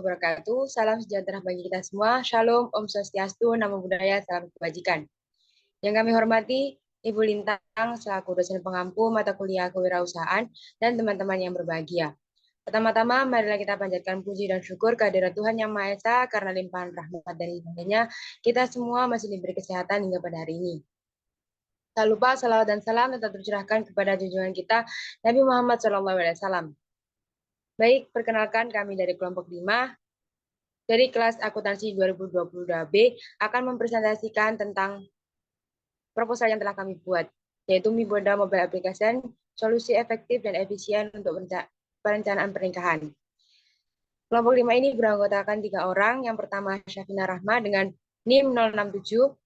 wabarakatuh. Salam sejahtera bagi kita semua. Shalom, Om Swastiastu, Namo Buddhaya, salam kebajikan. Yang kami hormati Ibu Lintang selaku dosen pengampu mata kuliah kewirausahaan dan teman-teman yang berbahagia. Pertama-tama, marilah kita panjatkan puji dan syukur kehadirat Tuhan Yang Maha Esa karena limpahan rahmat dan hidayahnya kita semua masih diberi kesehatan hingga pada hari ini. Tak lupa salawat dan salam tetap tercurahkan kepada junjungan kita Nabi Muhammad SAW. Baik, perkenalkan kami dari kelompok 5 dari kelas akuntansi 2022B akan mempresentasikan tentang proposal yang telah kami buat, yaitu MiBoda Mobile Application, solusi efektif dan efisien untuk perencanaan pernikahan. Kelompok 5 ini beranggotakan 3 orang. Yang pertama Syafina Rahma dengan NIM 067,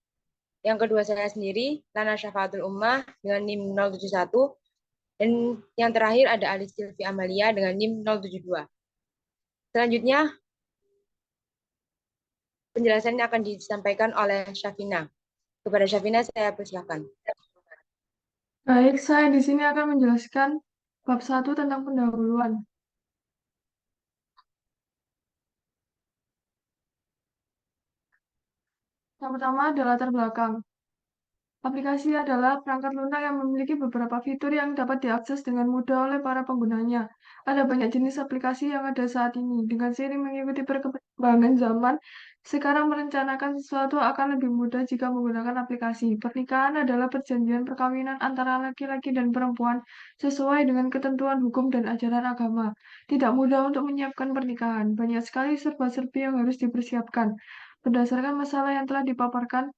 yang kedua saya sendiri, Lana Syafaatul Ummah dengan NIM 071, dan yang terakhir ada Alice Silvi Amalia dengan NIM 072. Selanjutnya, penjelasannya akan disampaikan oleh Syafina. Kepada Syafina, saya persilakan. Baik, saya di sini akan menjelaskan bab 1 tentang pendahuluan. Yang pertama adalah latar belakang. Aplikasi adalah perangkat lunak yang memiliki beberapa fitur yang dapat diakses dengan mudah oleh para penggunanya. Ada banyak jenis aplikasi yang ada saat ini. Dengan seiring mengikuti perkembangan zaman, sekarang merencanakan sesuatu akan lebih mudah jika menggunakan aplikasi. Pernikahan adalah perjanjian perkawinan antara laki-laki dan perempuan sesuai dengan ketentuan hukum dan ajaran agama. Tidak mudah untuk menyiapkan pernikahan. Banyak sekali serba-serbi yang harus dipersiapkan. Berdasarkan masalah yang telah dipaparkan,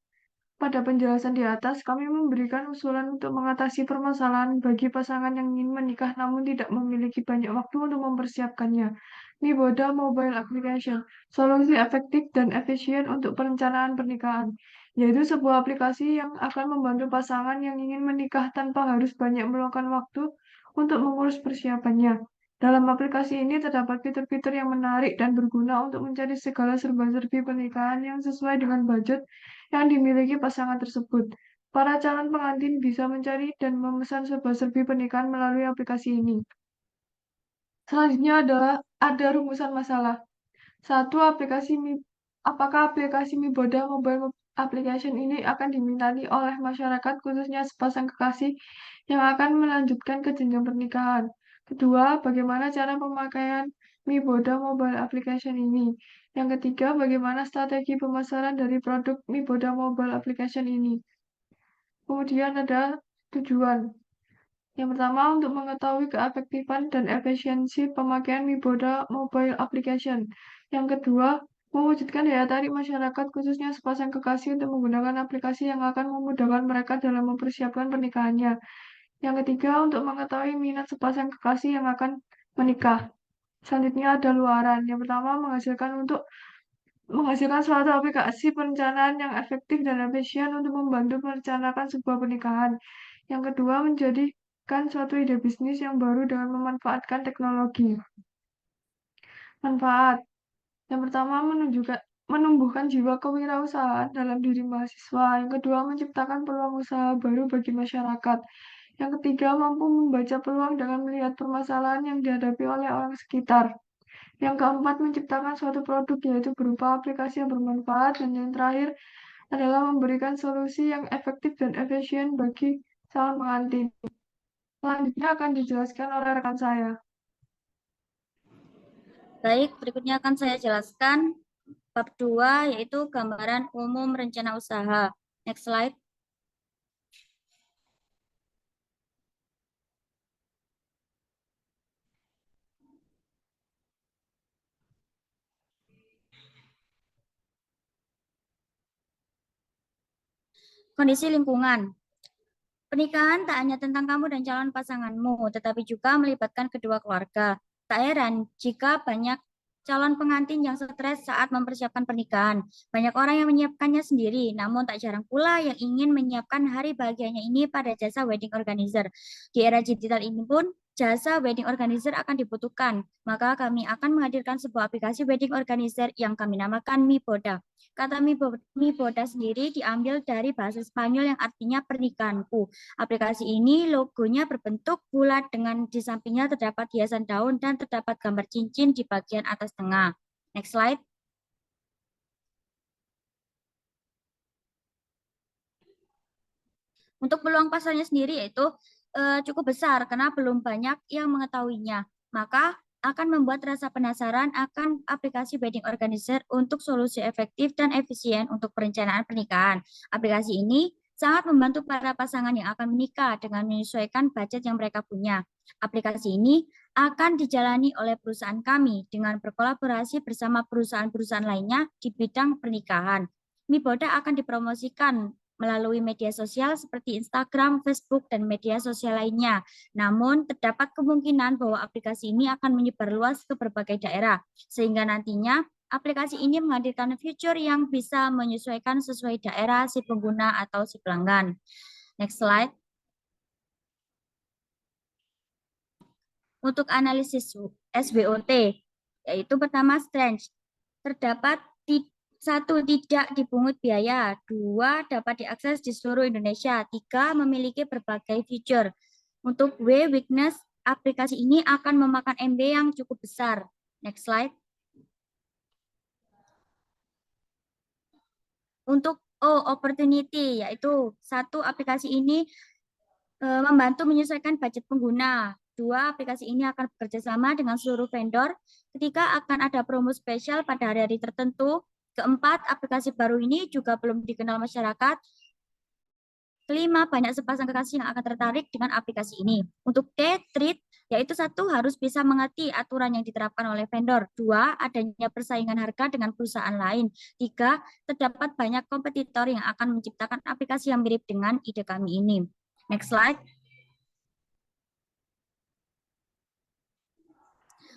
pada penjelasan di atas, kami memberikan usulan untuk mengatasi permasalahan bagi pasangan yang ingin menikah namun tidak memiliki banyak waktu untuk mempersiapkannya. MiBoda Mobile Application, solusi efektif dan efisien untuk perencanaan pernikahan, yaitu sebuah aplikasi yang akan membantu pasangan yang ingin menikah tanpa harus banyak meluangkan waktu untuk mengurus persiapannya. Dalam aplikasi ini terdapat fitur-fitur yang menarik dan berguna untuk mencari segala serba-serbi pernikahan yang sesuai dengan budget yang dimiliki pasangan tersebut. Para calon pengantin bisa mencari dan memesan serba-serbi pernikahan melalui aplikasi ini. Selanjutnya adalah ada rumusan masalah. Satu, apakah aplikasi MiBoda Mobile Application ini akan diminati oleh masyarakat, khususnya sepasang kekasih yang akan melanjutkan ke jenjang pernikahan. Kedua, bagaimana cara pemakaian MiBoda Mobile Application ini. Yang ketiga, bagaimana strategi pemasaran dari produk MiBoda Mobile Application ini. Kemudian ada tujuan. Yang pertama, untuk mengetahui keefektifan dan efisiensi pemakaian MiBoda Mobile Application. Yang kedua, mewujudkan daya tarik masyarakat, khususnya sepasang kekasih, untuk menggunakan aplikasi yang akan memudahkan mereka dalam mempersiapkan pernikahannya. Yang ketiga, untuk mengetahui minat sepasang kekasih yang akan menikah. Selanjutnya ada luaran. Yang pertama, menghasilkan suatu aplikasi perencanaan yang efektif dan efisien untuk membantu merencanakan sebuah pernikahan. Yang kedua, menjadikan suatu ide bisnis yang baru dengan memanfaatkan teknologi. Manfaat. Yang pertama, menumbuhkan jiwa kewirausahaan dalam diri mahasiswa. Yang kedua, menciptakan peluang usaha baru bagi masyarakat. Yang ketiga, mampu membaca peluang dengan melihat permasalahan yang dihadapi oleh orang sekitar. Yang keempat, menciptakan suatu produk, yaitu berupa aplikasi yang bermanfaat. Dan yang terakhir adalah memberikan solusi yang efektif dan efisien bagi calon pengantin. Selanjutnya akan dijelaskan oleh rekan saya. Baik, berikutnya akan saya jelaskan bab 2, yaitu gambaran umum rencana usaha. Next slide. Kondisi lingkungan. Pernikahan tak hanya tentang kamu dan calon pasanganmu, tetapi juga melibatkan kedua keluarga. Tak heran jika banyak calon pengantin yang stres saat mempersiapkan pernikahan. Banyak orang yang menyiapkannya sendiri, namun tak jarang pula yang ingin menyiapkan hari bahagianya ini pada jasa wedding organizer. Di era digital ini pun, jasa wedding organizer akan dibutuhkan. Maka kami akan menghadirkan sebuah aplikasi wedding organizer yang kami namakan MiBoda. Kata MiBoda sendiri diambil dari bahasa Spanyol yang artinya pernikahanku. Aplikasi ini logonya berbentuk bulat dengan di sampingnya terdapat hiasan daun dan terdapat gambar cincin di bagian atas tengah. Next slide. Untuk peluang pasarnya sendiri yaitu cukup besar karena belum banyak yang mengetahuinya. Maka akan membuat rasa penasaran akan aplikasi wedding organizer untuk solusi efektif dan efisien untuk perencanaan pernikahan. Aplikasi ini sangat membantu para pasangan yang akan menikah dengan menyesuaikan budget yang mereka punya. Aplikasi ini akan dijalani oleh perusahaan kami dengan berkolaborasi bersama perusahaan-perusahaan lainnya di bidang pernikahan. Miboda akan dipromosikan melalui media sosial seperti Instagram, Facebook, dan media sosial lainnya. Namun, terdapat kemungkinan bahwa aplikasi ini akan menyebar luas ke berbagai daerah, sehingga nantinya aplikasi ini menghadirkan fitur yang bisa menyesuaikan sesuai daerah si pengguna atau si pelanggan. Next slide. Untuk analisis SWOT, yaitu pertama strength, terdapat satu, tidak dipungut biaya. Dua, dapat diakses di seluruh Indonesia. Tiga, memiliki berbagai fitur. Untuk weakness, aplikasi ini akan memakan MB yang cukup besar. Next slide. Untuk opportunity, yaitu satu, aplikasi ini membantu menyesuaikan budget pengguna. Dua, aplikasi ini akan bekerja sama dengan seluruh vendor. Ketiga, akan ada promo spesial pada hari-hari tertentu. Keempat, aplikasi baru ini juga belum dikenal masyarakat. Kelima, banyak sepasang kekasih yang akan tertarik dengan aplikasi ini. Untuk treat, yaitu satu, harus bisa mengerti aturan yang diterapkan oleh vendor. Dua, adanya persaingan harga dengan perusahaan lain. Tiga, terdapat banyak kompetitor yang akan menciptakan aplikasi yang mirip dengan ide kami ini. Next slide.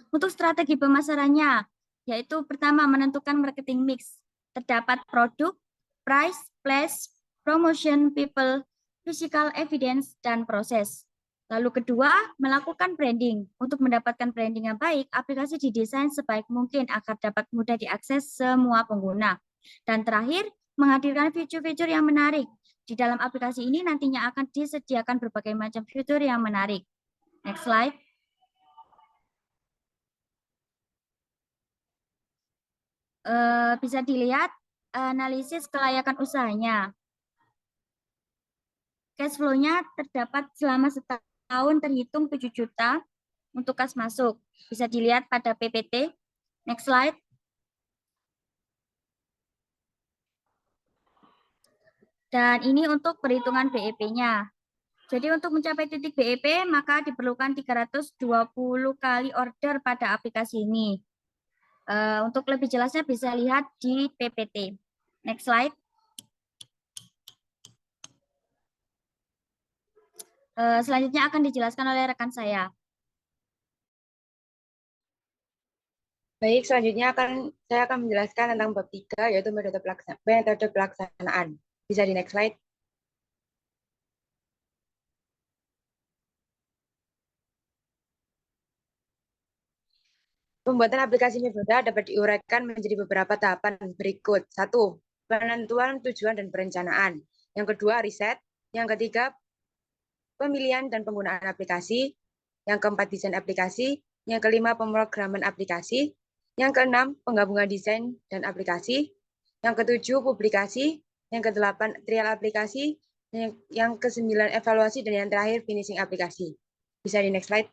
Untuk strategi pemasarannya, yaitu pertama, menentukan marketing mix. Terdapat produk, price, place, promotion, people, physical evidence, dan proses. Lalu kedua, melakukan branding. Untuk mendapatkan branding yang baik, aplikasi didesain sebaik mungkin agar dapat mudah diakses semua pengguna. Dan terakhir, menghadirkan fitur-fitur yang menarik. Di dalam aplikasi ini nantinya akan disediakan berbagai macam fitur yang menarik. Next slide. Bisa dilihat analisis kelayakan usahanya. Cash flow-nya terdapat selama setahun terhitung 7 juta untuk kas masuk. Bisa dilihat pada PPT. Next slide. Dan ini untuk perhitungan BEP-nya. Jadi untuk mencapai titik BEP, maka diperlukan 320 kali order pada aplikasi ini. Untuk lebih jelasnya bisa lihat di PPT. Next slide. Selanjutnya akan dijelaskan oleh rekan saya. Baik, selanjutnya saya akan menjelaskan tentang bab 3, yaitu metode pelaksanaan. Bisa di next slide. Pembuatan aplikasi Miboda dapat diuraikan menjadi beberapa tahapan berikut. 1. Penentuan tujuan dan perencanaan. Yang kedua, riset. Yang ketiga, pemilihan dan penggunaan aplikasi. Yang keempat, desain aplikasi. Yang kelima, pemrograman aplikasi. Yang keenam, penggabungan desain dan aplikasi. Yang ketujuh, publikasi. Yang kedelapan, trial aplikasi. Yang kesembilan, evaluasi. Dan yang terakhir, finishing aplikasi. Bisa di next slide.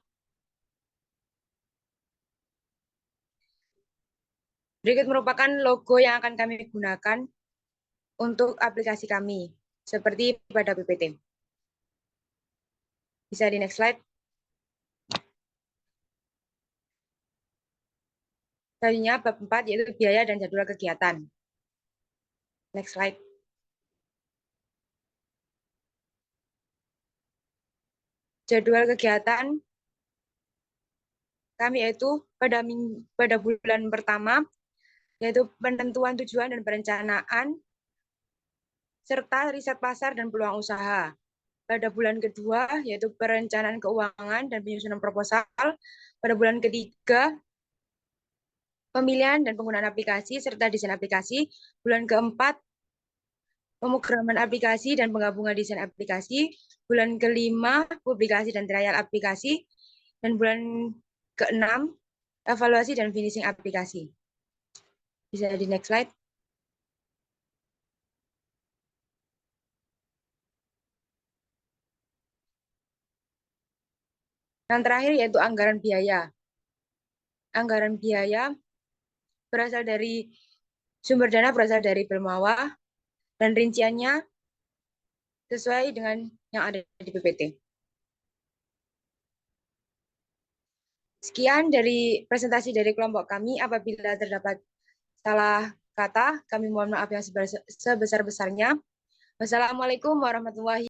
Berikut merupakan logo yang akan kami gunakan untuk aplikasi kami, seperti pada PPT. Bisa di next slide. Selanjutnya bab 4, yaitu biaya dan jadwal kegiatan. Next slide. Jadwal kegiatan kami yaitu pada bulan pertama, yaitu penentuan tujuan dan perencanaan, serta riset pasar dan peluang usaha. Pada bulan kedua, yaitu perencanaan keuangan dan penyusunan proposal. Pada bulan ketiga, pemilihan dan penggunaan aplikasi, serta desain aplikasi. Bulan keempat, pemrograman aplikasi dan penggabungan desain aplikasi. Bulan kelima, publikasi dan trial aplikasi. Dan bulan keenam, evaluasi dan finishing aplikasi. Bisa di next slide. Yang terakhir yaitu anggaran biaya. Anggaran biaya berasal dari sumber dana berasal dari Belmawa dan rinciannya sesuai dengan yang ada di PPT. Sekian dari presentasi dari kelompok kami. Apabila terdapat salah kata, kami mohon maaf yang sebesar-besarnya. Wassalamualaikum warahmatullahi